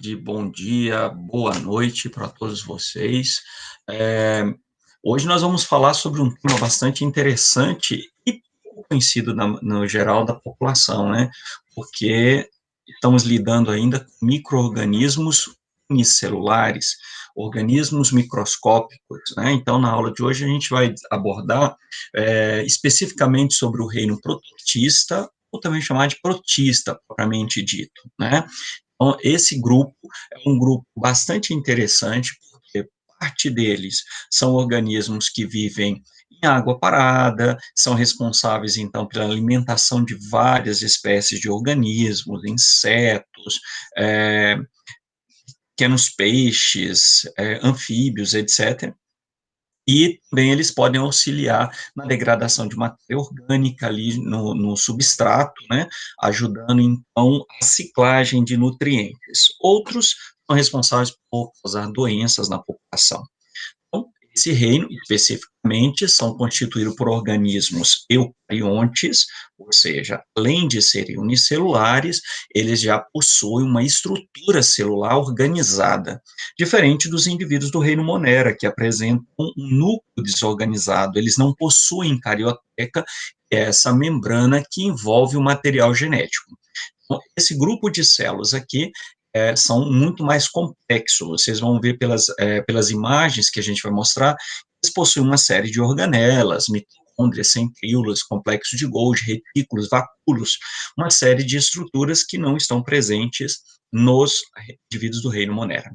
tarde, bom dia, boa noite para todos vocês. Eh, Hoje nós vamos falar sobre um tema bastante interessante e pouco conhecido no geral da população, né? Porque estamos lidando ainda com micro-organismos unicelulares, organismos microscópicos, né? Então, na aula de hoje a gente vai abordar especificamente sobre o reino protista, ou também chamado de protista, propriamente dito, né? Então, esse grupo é um grupo bastante interessante, porque parte deles são organismos que vivem em água parada, são responsáveis, então, pela alimentação de várias espécies de organismos, insetos, é, pequenos peixes, anfíbios, etc. E também eles podem auxiliar na degradação de matéria orgânica ali no substrato, né, ajudando, então, a ciclagem de nutrientes. Outros são responsáveis por causar doenças na população. Então, esse reino, especificamente, são constituídos por organismos eucariontes, ou seja, além de serem unicelulares, eles já possuem uma estrutura celular organizada, diferente dos indivíduos do reino Monera, que apresentam um núcleo desorganizado. Eles não possuem carioteca, que é essa membrana que envolve o material genético. Então, esse grupo de células aqui são muito mais complexos. Vocês vão ver pelas imagens que a gente vai mostrar, eles possuem uma série de organelas, mitocôndrias, centríolas, complexo de Golgi, retículos, vacúolos, uma série de estruturas que não estão presentes nos indivíduos do reino Monera.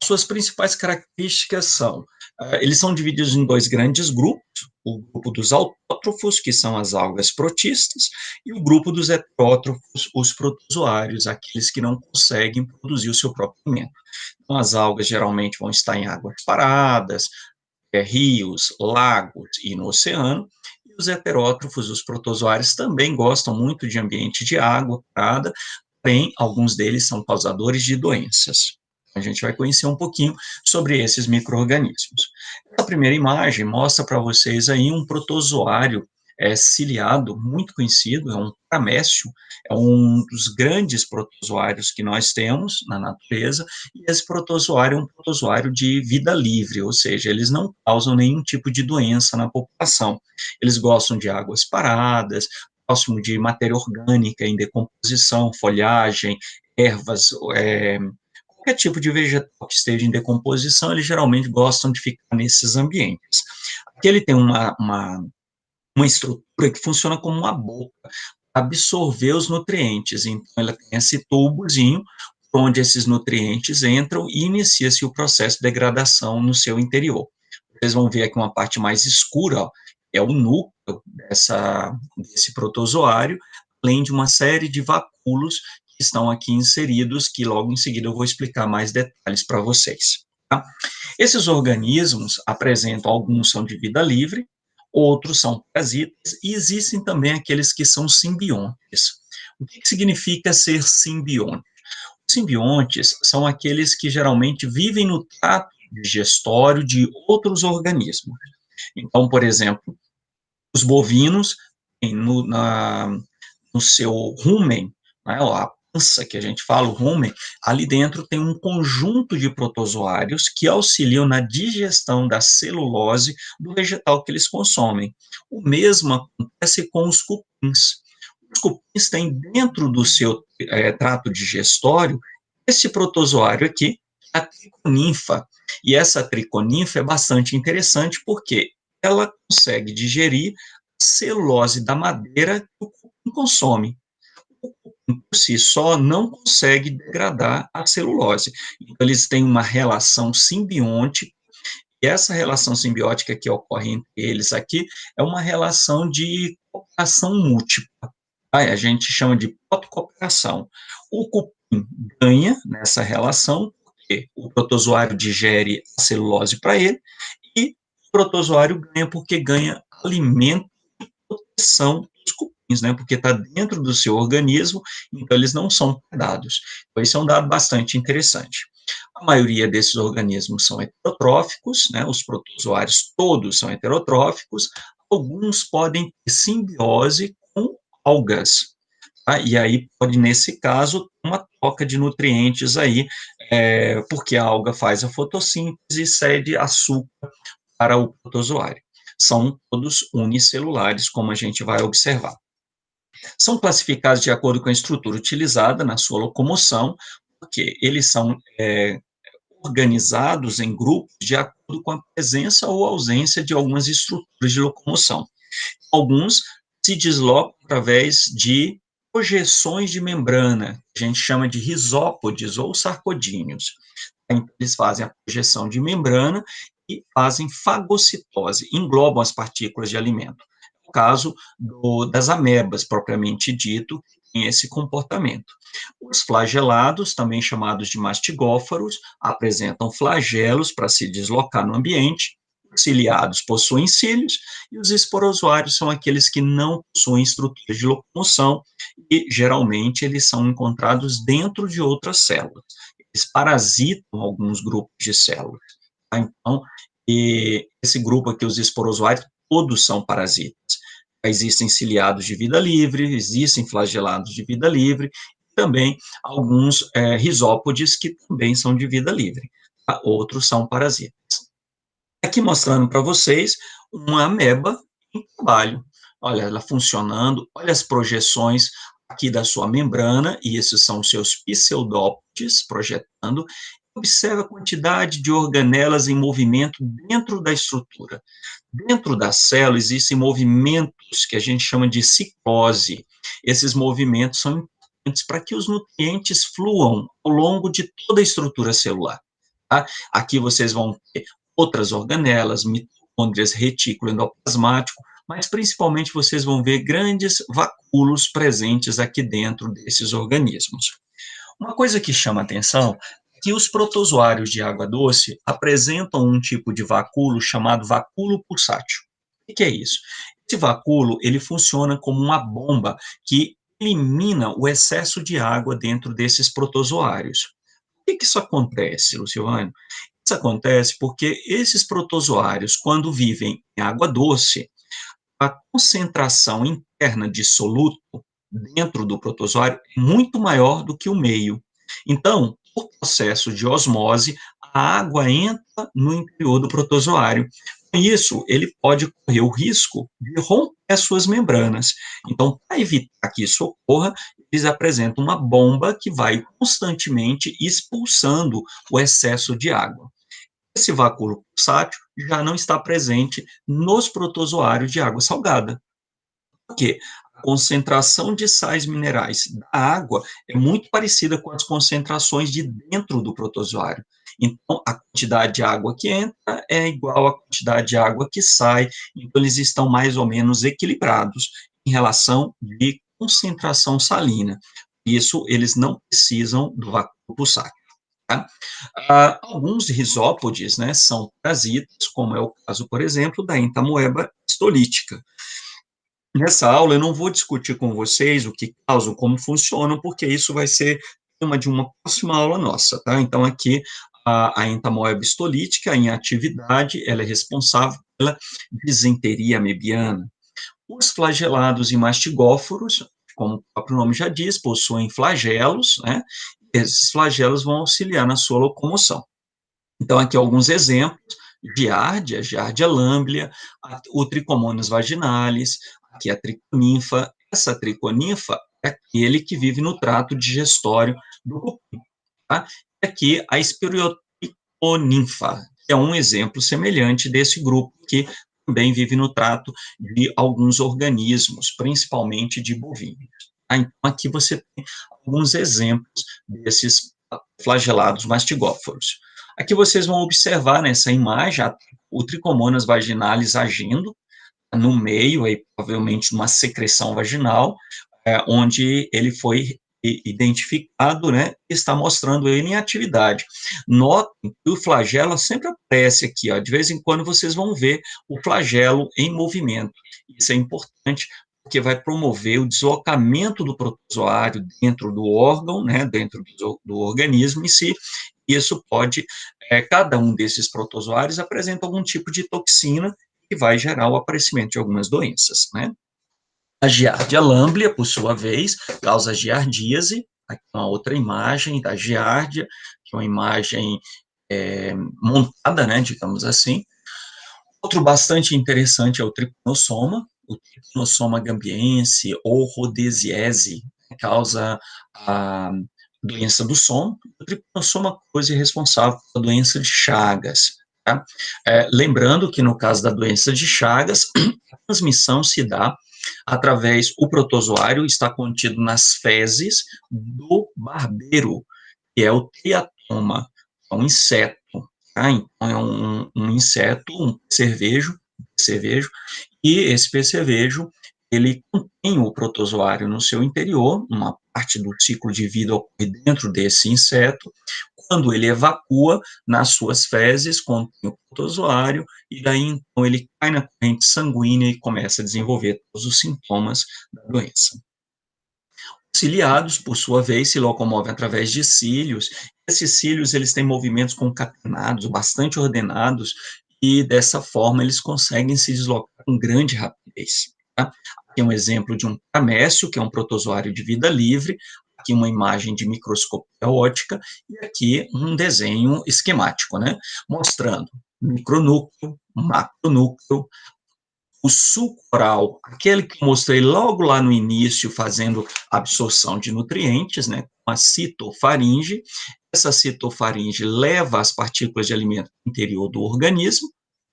Suas principais características são, eles são divididos em dois grandes grupos, o grupo dos autótrofos, que são as algas protistas, e o grupo dos heterótrofos, os protozoários, aqueles que não conseguem produzir o seu próprio alimento. Então, as algas geralmente vão estar em águas paradas, rios, lagos e no oceano, e os heterótrofos, os protozoários, também gostam muito de ambiente de água parada, porém, alguns deles são causadores de doenças. A gente vai conhecer um pouquinho sobre esses micro-organismos. A primeira imagem mostra para vocês aí um protozoário ciliado, muito conhecido, é um paramécio, é um dos grandes protozoários que nós temos na natureza, e esse protozoário é um protozoário de vida livre, ou seja, eles não causam nenhum tipo de doença na população. Eles gostam de águas paradas, próximo de matéria orgânica em decomposição, folhagem, ervas, qualquer tipo de vegetal que esteja em decomposição, eles geralmente gostam de ficar nesses ambientes. Aqui ele tem uma estrutura que funciona como uma boca, para absorver os nutrientes. Então, ela tem esse tubozinho, onde esses nutrientes entram e inicia-se o processo de degradação no seu interior. Vocês vão ver aqui uma parte mais escura, ó, é o núcleo desse protozoário, além de uma série de vacúolos que estão aqui inseridos, que logo em seguida eu vou explicar mais detalhes para vocês. Tá? Esses organismos apresentam, alguns são de vida livre, outros são parasitas, e existem também aqueles que são simbiontes. O que significa ser simbionte? Os simbiontes são aqueles que geralmente vivem no trato digestório de outros organismos. Então, por exemplo, os bovinos têm no seu rumen, né, a pança que a gente fala, o rumen, ali dentro tem um conjunto de protozoários que auxiliam na digestão da celulose do vegetal que eles consomem. O mesmo acontece com os cupins. Os cupins têm dentro do seu trato digestório esse protozoário aqui, a triconinfa. E essa triconinfa é bastante interessante porque ela consegue digerir a celulose da madeira que o cupim consome. O cupim, por si só, não consegue degradar a celulose. Então, eles têm uma relação simbiótica, e essa relação simbiótica que ocorre entre eles aqui é uma relação de cooperação múltipla. A gente chama de protocooperação. O cupim ganha nessa relação, porque o protozoário digere a celulose para ele, e o protozoário ganha porque ganha alimento e proteção dos cupins, né? Porque está dentro do seu organismo, então eles não são predados. Então, esse é um dado bastante interessante. A maioria desses organismos são heterotróficos, né? Os protozoários todos são heterotróficos, alguns podem ter simbiose com algas, tá? E aí pode, nesse caso, uma troca de nutrientes aí, porque a alga faz a fotossíntese e cede açúcar para o protozoário. São todos unicelulares, como a gente vai observar. São classificados de acordo com a estrutura utilizada na sua locomoção, porque eles são organizados em grupos de acordo com a presença ou ausência de algumas estruturas de locomoção. Alguns se deslocam através de projeções de membrana, que a gente chama de risópodes ou sarcodíneos. Então, eles fazem a projeção de membrana e fazem fagocitose, englobam as partículas de alimento. No caso das amebas, propriamente dito, tem esse comportamento. Os flagelados, também chamados de mastigófaros, apresentam flagelos para se deslocar no ambiente. Os ciliados possuem cílios e os esporozoários são aqueles que não possuem estrutura de locomoção e, geralmente, eles são encontrados dentro de outras células. Eles parasitam alguns grupos de células. Tá? Então, esse grupo aqui, os esporozoários, todos são parasitas. Existem ciliados de vida livre, existem flagelados de vida livre, também alguns risópodes que também são de vida livre, tá? Outros são parasitas. Aqui mostrando para vocês uma ameba em trabalho. Olha ela funcionando, olha as projeções aqui da sua membrana, e esses são os seus pseudópodes projetando. Observe a quantidade de organelas em movimento dentro da estrutura. Dentro da célula existem movimentos que a gente chama de ciclose. Esses movimentos são importantes para que os nutrientes fluam ao longo de toda a estrutura celular. Tá? Aqui vocês vão ter outras organelas, mitocôndrias, retículo endoplasmático, mas principalmente vocês vão ver grandes vacúolos presentes aqui dentro desses organismos. Uma coisa que chama atenção é que os protozoários de água doce apresentam um tipo de vacúolo chamado vacúolo pulsátil. O que é isso? Esse vacúolo, ele funciona como uma bomba que elimina o excesso de água dentro desses protozoários. Por que isso acontece, Luciano? Isso acontece porque esses protozoários, quando vivem em água doce, a concentração interna de soluto dentro do protozoário é muito maior do que o meio. Então, por processo de osmose, a água entra no interior do protozoário. Com isso, ele pode correr o risco de romper as suas membranas. Então, para evitar que isso ocorra, eles apresentam uma bomba que vai constantemente expulsando o excesso de água. Esse vacúolo pulsátil já não está presente nos protozoários de água salgada. Por quê? A concentração de sais minerais da água é muito parecida com as concentrações de dentro do protozoário. Então, a quantidade de água que entra é igual à quantidade de água que sai, então eles estão mais ou menos equilibrados em relação de concentração salina. Isso, eles não precisam do vacúolo pulsátil. Tá? Alguns risópodes, né, são parasitas, como é o caso, por exemplo, da entamoeba histolítica. Nessa aula, eu não vou discutir com vocês o que causam, como funcionam, porque isso vai ser tema de uma próxima aula nossa, tá? Então, aqui, a entamoeba histolítica, em atividade, ela é responsável pela disenteria amebiana. Os flagelados e mastigóforos, como o próprio nome já diz, possuem flagelos, né? Esses flagelos vão auxiliar na sua locomoção. Então, aqui alguns exemplos: Giardia lamblia, o Trichomonas vaginalis, aqui a triconinfa. Essa triconinfa é aquele que vive no trato digestório do cupim. Tá? E aqui a espiriotriconinfa, que é um exemplo semelhante desse grupo que também vive no trato de alguns organismos, principalmente de bovinos. Tá? Então, aqui você tem alguns exemplos desses flagelados mastigóforos. Aqui vocês vão observar nessa imagem o Trichomonas vaginalis agindo no meio, aí, provavelmente numa secreção vaginal, onde ele foi identificado, né, e está mostrando ele em atividade. Notem que o flagelo sempre aparece aqui, ó, de vez em quando vocês vão ver o flagelo em movimento. Isso é importante, porque vai promover o deslocamento do protozoário dentro do órgão, né, dentro do organismo em si. Isso pode, cada um desses protozoários apresenta algum tipo de toxina que vai gerar o aparecimento de algumas doenças, né. A Giardia lamblia, por sua vez, causa giardíase, Aqui uma outra imagem da giardia, que é uma imagem montada, né, digamos assim. Outro bastante interessante é o tripanossoma. O tripanossoma gambiense ou rodesiese causa a doença do sono. O tripanossoma cruzi é responsável pela doença de Chagas. Tá? Lembrando que no caso da doença de Chagas, a transmissão se dá através, o protozoário está contido nas fezes do barbeiro, que é o triatoma, é um inseto. Tá? Então, é um inseto, um percevejo, e esse percevejo, ele contém o protozoário no seu interior, uma parte do ciclo de vida ocorre dentro desse inseto. Quando ele evacua, nas suas fezes contém o protozoário, e daí então ele cai na corrente sanguínea e começa a desenvolver todos os sintomas da doença. Os ciliados, por sua vez, se locomovem através de cílios. Esses cílios, eles têm movimentos concatenados, bastante ordenados, e dessa forma eles conseguem se deslocar com grande rapidez. Tá? Aqui é um exemplo de um paramécio, que é um protozoário de vida livre, aqui uma imagem de microscopia óptica, e aqui um desenho esquemático, né? Mostrando micronúcleo, macronúcleo, o suco oral, aquele que eu mostrei logo lá no início, fazendo absorção de nutrientes, né, com a citofaringe. Essa citofaringe leva as partículas de alimento para o interior do organismo,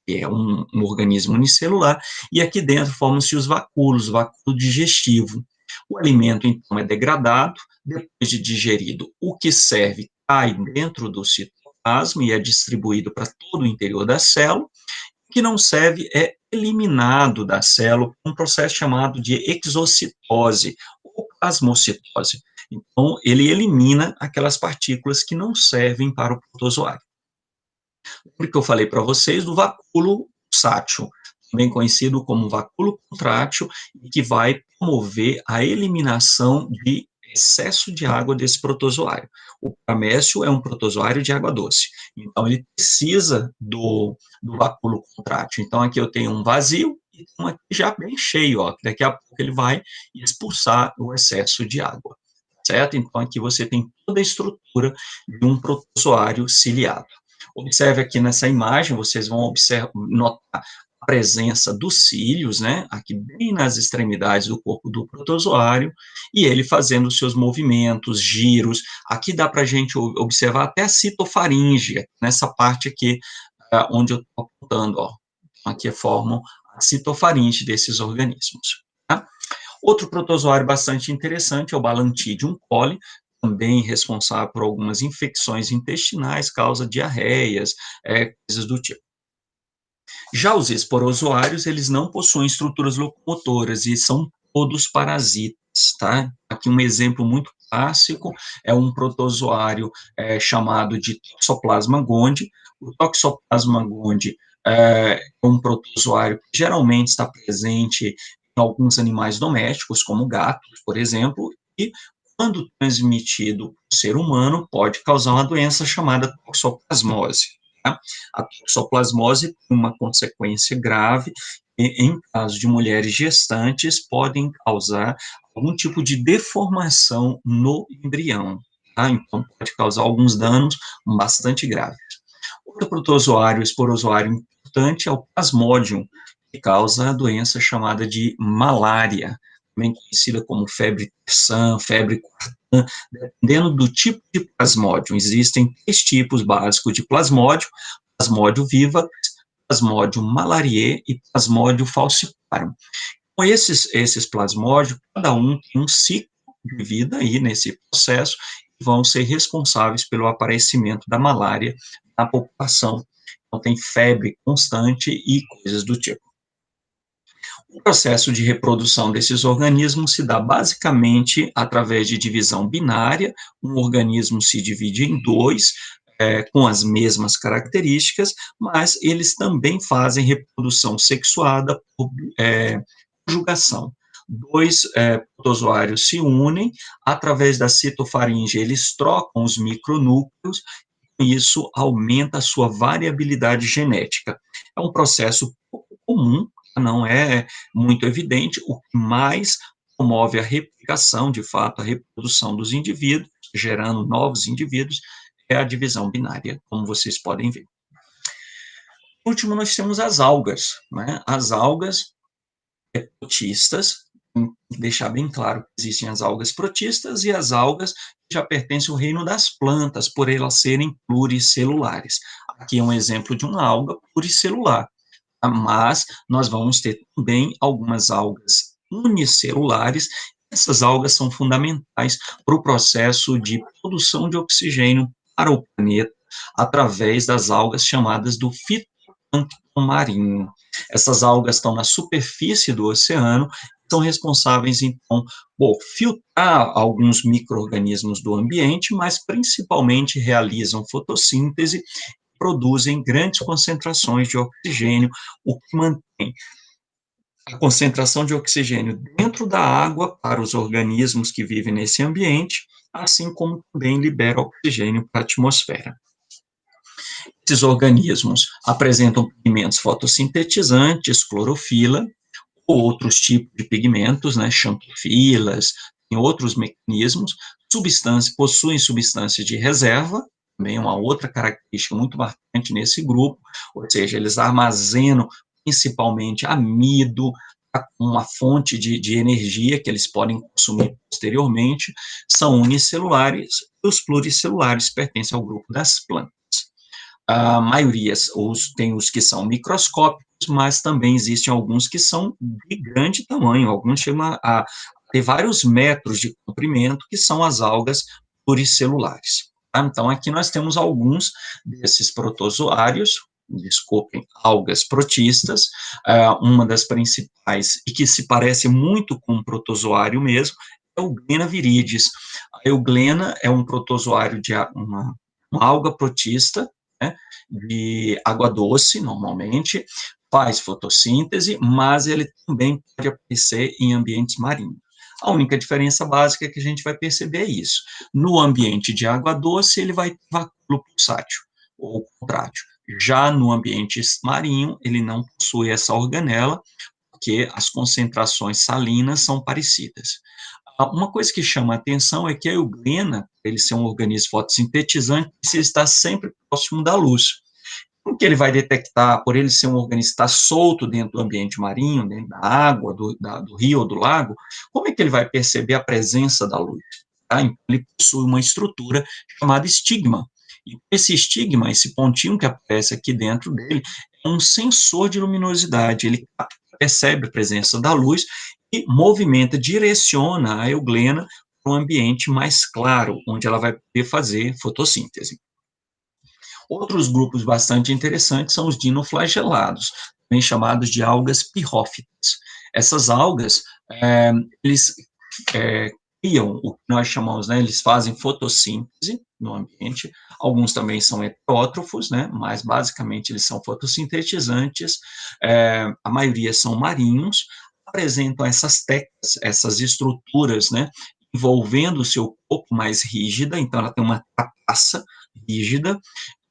que é um organismo unicelular, e aqui dentro formam-se os vacúolos, vacúolo digestivo. O alimento, então, é degradado, depois de digerido, o que serve cai dentro do citoplasma e é distribuído para todo o interior da célula. O que não serve é eliminado da célula um processo chamado de exocitose ou plasmocitose. Então, ele elimina aquelas partículas que não servem para o protozoário. Porque eu falei para vocês do vacúolo pulsátil, também conhecido como vacúolo contrátil, e que vai promover a eliminação de excesso de água desse protozoário. O paramécio é um protozoário de água doce, então ele precisa do vacúolo contrátil. Então aqui eu tenho um vazio e um aqui já bem cheio, ó, que daqui a pouco ele vai expulsar o excesso de água, certo? Então aqui você tem toda a estrutura de um protozoário ciliado. Observe aqui nessa imagem, vocês vão notar a presença dos cílios, né, aqui bem nas extremidades do corpo do protozoário, e ele fazendo os seus movimentos, giros. Aqui dá para a gente observar até a citofaringe, nessa parte aqui, onde eu estou apontando, ó. Aqui formam a citofaringe desses organismos. Tá? Outro protozoário bastante interessante é o Balantidium coli, também responsável por algumas infecções intestinais, causa diarreias, coisas do tipo. Já os esporozoários, eles não possuem estruturas locomotoras e são todos parasitas, tá? Aqui um exemplo muito clássico é um protozoário chamado de Toxoplasma gondii. O Toxoplasma gondii é um protozoário que geralmente está presente em alguns animais domésticos, como gatos, por exemplo, e quando transmitido por ser humano, pode causar uma doença chamada toxoplasmose. Tá? A toxoplasmose tem uma consequência grave e, em caso de mulheres gestantes, podem causar algum tipo de deformação no embrião. Tá? Então, pode causar alguns danos bastante graves. Outro protozoário, esporozoário importante é o Plasmodium, que causa a doença chamada de malária, também conhecida como febre terçã, febre quartã, dependendo do tipo de plasmódio. Existem 3 tipos básicos de plasmódio: Plasmodium vivax, Plasmodium malariae e Plasmodium falciparum. Com esses plasmódios, cada um tem um ciclo de vida aí nesse processo, e vão ser responsáveis pelo aparecimento da malária na população. Então, tem febre constante e coisas do tipo. O processo de reprodução desses organismos se dá basicamente através de divisão binária. Um organismo se divide em 2, com as mesmas características, mas eles também fazem reprodução sexuada por conjugação. 2 protozoários se unem, através da citofaringe eles trocam os micronúcleos, e isso aumenta a sua variabilidade genética. É um processo pouco comum, não é muito evidente. O que mais promove a replicação, de fato, a reprodução dos indivíduos, gerando novos indivíduos, é a divisão binária, como vocês podem ver. Por último, nós temos as algas, né? As algas protistas, deixar bem claro que existem as algas protistas e as algas que já pertencem ao reino das plantas, por elas serem pluricelulares. Aqui é um exemplo de uma alga pluricelular, mas nós vamos ter também algumas algas unicelulares. Essas algas são fundamentais para o processo de produção de oxigênio para o planeta, através das algas chamadas do fitoplâncton marinho. Essas algas estão na superfície do oceano, são responsáveis, então, por filtrar alguns micro-organismos do ambiente, mas principalmente realizam fotossíntese, produzem grandes concentrações de oxigênio, o que mantém a concentração de oxigênio dentro da água para os organismos que vivem nesse ambiente, assim como também libera oxigênio para a atmosfera. Esses organismos apresentam pigmentos fotossintetizantes, clorofila, ou outros tipos de pigmentos, né, xantofilas, tem outros mecanismos, possuem substâncias de reserva, também uma outra característica muito marcante nesse grupo, ou seja, eles armazenam principalmente amido, uma fonte de energia que eles podem consumir posteriormente, são unicelulares, e os pluricelulares pertencem ao grupo das plantas. A maioria tem os que são microscópicos, mas também existem alguns que são de grande tamanho, alguns chegam a ter vários metros de comprimento, que são as algas pluricelulares. Tá? Então, aqui nós temos alguns desses protozoários, desculpem, algas protistas, uma das principais, e que se parece muito com um protozoário mesmo, é o Euglena viridis. A euglena é um protozoário de uma alga protista, né, de água doce, normalmente, faz fotossíntese, mas ele também pode aparecer em ambientes marinhos. A única diferença básica que a gente vai perceber é isso. No ambiente de água doce, ele vai ter vacúolo pulsátil, ou contrátil. Já no ambiente marinho, ele não possui essa organela, porque as concentrações salinas são parecidas. Uma coisa que chama a atenção é que a euglena, ele ser um organismo fotossintetizante, precisa estar sempre próximo da luz. Como que ele vai detectar, por ele ser um organismo que está solto dentro do ambiente marinho, dentro da água, do rio ou do lago, como é que ele vai perceber a presença da luz? Tá? Então, ele possui uma estrutura chamada estigma. E esse estigma, esse pontinho que aparece aqui dentro dele, é um sensor de luminosidade. Ele percebe a presença da luz e movimenta, direciona a euglena para um ambiente mais claro, onde ela vai poder fazer fotossíntese. Outros grupos bastante interessantes são os dinoflagelados, também chamados de algas pirrófitas. Essas algas, eles criam o que nós chamamos, né, eles fazem fotossíntese no ambiente, alguns também são heterótrofos, né, mas basicamente eles são fotossintetizantes, a maioria são marinhos, apresentam essas teclas, essas estruturas, né, envolvendo o seu corpo mais rígida, então ela tem uma carapaça rígida,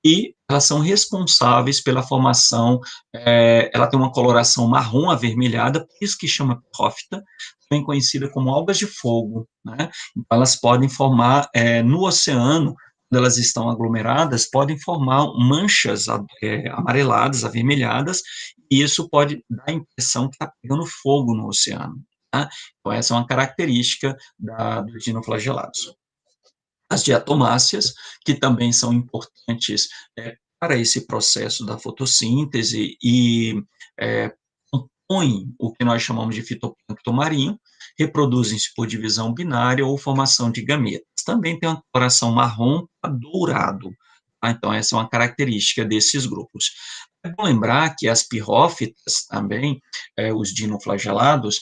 e elas são responsáveis pela formação, ela tem uma coloração marrom avermelhada, por isso que chama pirrófita, também conhecida como algas de fogo, né? Então, elas podem formar, no oceano, quando elas estão aglomeradas, podem formar manchas amareladas, avermelhadas, e isso pode dar a impressão que está pegando fogo no oceano. Tá? Então, essa é uma característica dos dinoflagelados. As diatomáceas, que também são importantes para esse processo da fotossíntese e compõem o que nós chamamos de fitoplâncton marinho, reproduzem-se por divisão binária ou formação de gametas. Também tem uma coloração marrom a dourado. Tá? Então, essa é uma característica desses grupos. É bom lembrar que as pirrófitas também, os dinoflagelados,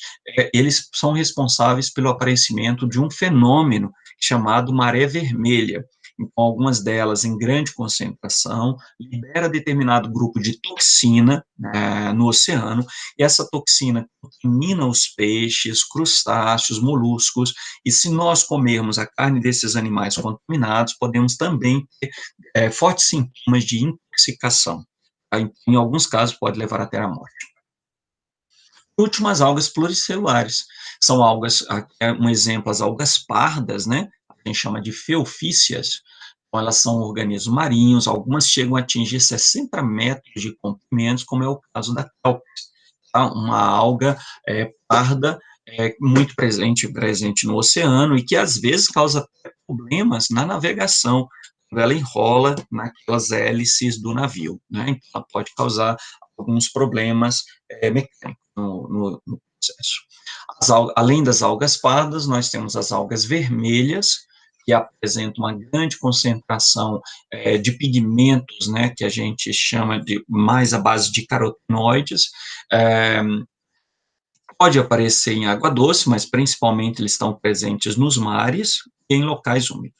eles são responsáveis pelo aparecimento de um fenômeno chamado maré vermelha. Então, algumas delas em grande concentração, libera determinado grupo de toxina no oceano, e essa toxina contamina os peixes, crustáceos, moluscos, e se nós comermos a carne desses animais contaminados, podemos também ter fortes sintomas de intoxicação. Em alguns casos, pode levar até a morte. Últimas algas pluricelulares. São algas, aqui é um exemplo, as algas pardas, né, a gente chama de feofícias. Então, elas são organismos marinhos, algumas chegam a atingir 60 metros de comprimento, como é o caso da kelp, tá? Uma alga parda, muito presente no oceano, e que às vezes causa problemas na navegação, quando ela enrola naquelas hélices do navio, né? Então, ela pode causar alguns problemas mecânicos no processo. Além das algas pardas, nós temos as algas vermelhas, que apresentam uma grande concentração de pigmentos, né, que a gente chama de mais à base de carotenoides. Pode aparecer em água doce, mas principalmente eles estão presentes nos mares e em locais úmidos.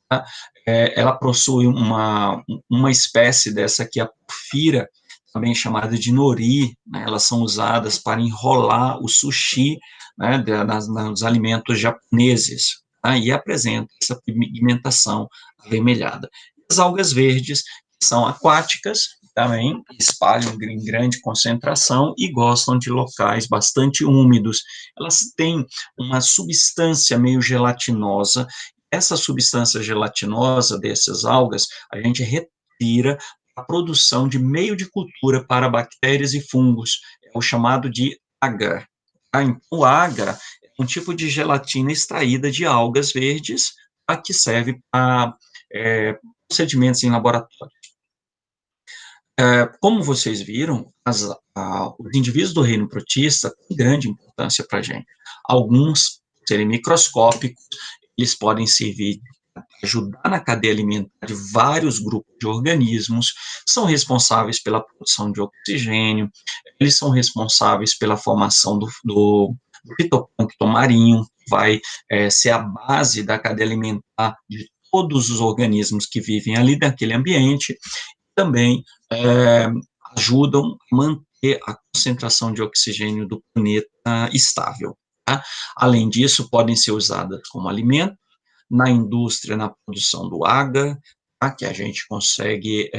Tá? Ela possui uma espécie dessa aqui, a porfira, também chamada de nori, né? Elas são usadas para enrolar o sushi, né, nos alimentos japoneses, tá? E apresenta essa pigmentação avermelhada. As algas verdes, que são aquáticas, também espalham em grande concentração e gostam de locais bastante úmidos. Elas têm uma substância meio gelatinosa. Essa substância gelatinosa dessas algas, a gente retira a produção de meio de cultura para bactérias e fungos, é o chamado de agar. Tá? Então, o agar é um tipo de gelatina extraída de algas verdes, tá? Que serve para procedimentos em laboratório. Como vocês viram, os indivíduos do reino protista têm grande importância para a gente. Alguns, serem microscópicos, eles podem servir para ajudar na cadeia alimentar de vários grupos de organismos, são responsáveis pela produção de oxigênio, eles são responsáveis pela formação do fitoplâncton marinho, que vai ser a base da cadeia alimentar de todos os organismos que vivem ali naquele ambiente, também ajudam a manter a concentração de oxigênio do planeta estável. Tá? Além disso, podem ser usadas como alimento, na indústria, na produção do agar, tá? Que a gente consegue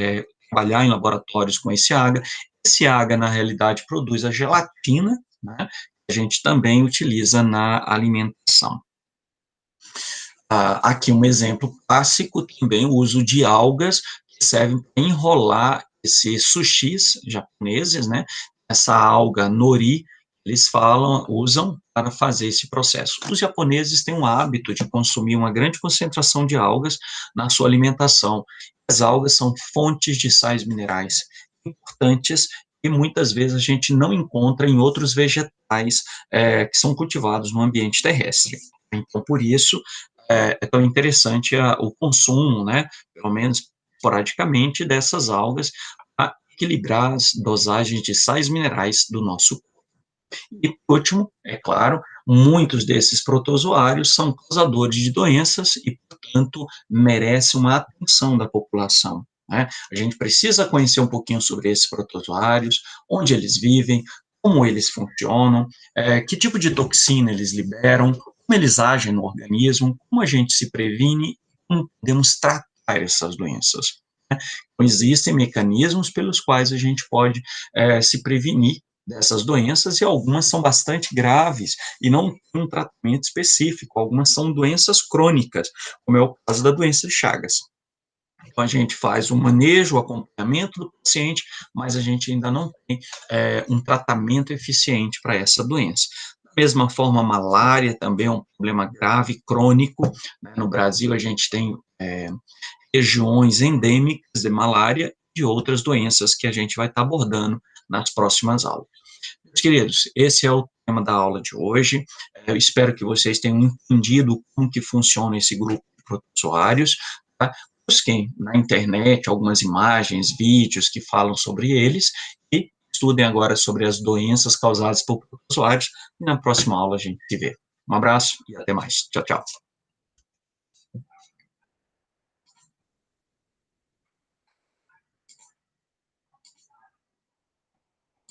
trabalhar em laboratórios com esse agar. Esse agar, na realidade, produz a gelatina, né? Que a gente também utiliza na alimentação. Aqui um exemplo clássico, também o uso de algas, que servem para enrolar esses sushis japoneses, né? Essa alga nori, eles usam para fazer esse processo. Os japoneses têm um hábito de consumir uma grande concentração de algas na sua alimentação. As algas são fontes de sais minerais importantes e muitas vezes a gente não encontra em outros vegetais que são cultivados no ambiente terrestre. Então, por isso, é tão interessante o consumo, né, pelo menos esporadicamente, dessas algas para equilibrar as dosagens de sais minerais do nosso corpo. E, por último, é claro, muitos desses protozoários são causadores de doenças e, portanto, merecem uma atenção da população, né? A gente precisa conhecer um pouquinho sobre esses protozoários, onde eles vivem, como eles funcionam, que tipo de toxina eles liberam, como eles agem no organismo, como a gente se previne, como podemos tratar essas doenças. Então, existem mecanismos pelos quais a gente pode se prevenir dessas doenças, e algumas são bastante graves e não tem um tratamento específico, algumas são doenças crônicas, como é o caso da doença de Chagas. Então, a gente faz o manejo, o acompanhamento do paciente, mas a gente ainda não tem um tratamento eficiente para essa doença. Da mesma forma, a malária também é um problema grave, crônico, né? No Brasil, a gente tem regiões endêmicas de malária e de outras doenças que a gente vai estar abordando nas próximas aulas. Meus queridos, esse é o tema da aula de hoje. Eu espero que vocês tenham entendido como que funciona esse grupo de protozoários. Tá? Busquem na internet algumas imagens, vídeos que falam sobre eles e estudem agora sobre as doenças causadas por protozoários. E na próxima aula a gente se vê. Um abraço e até mais. Tchau, tchau.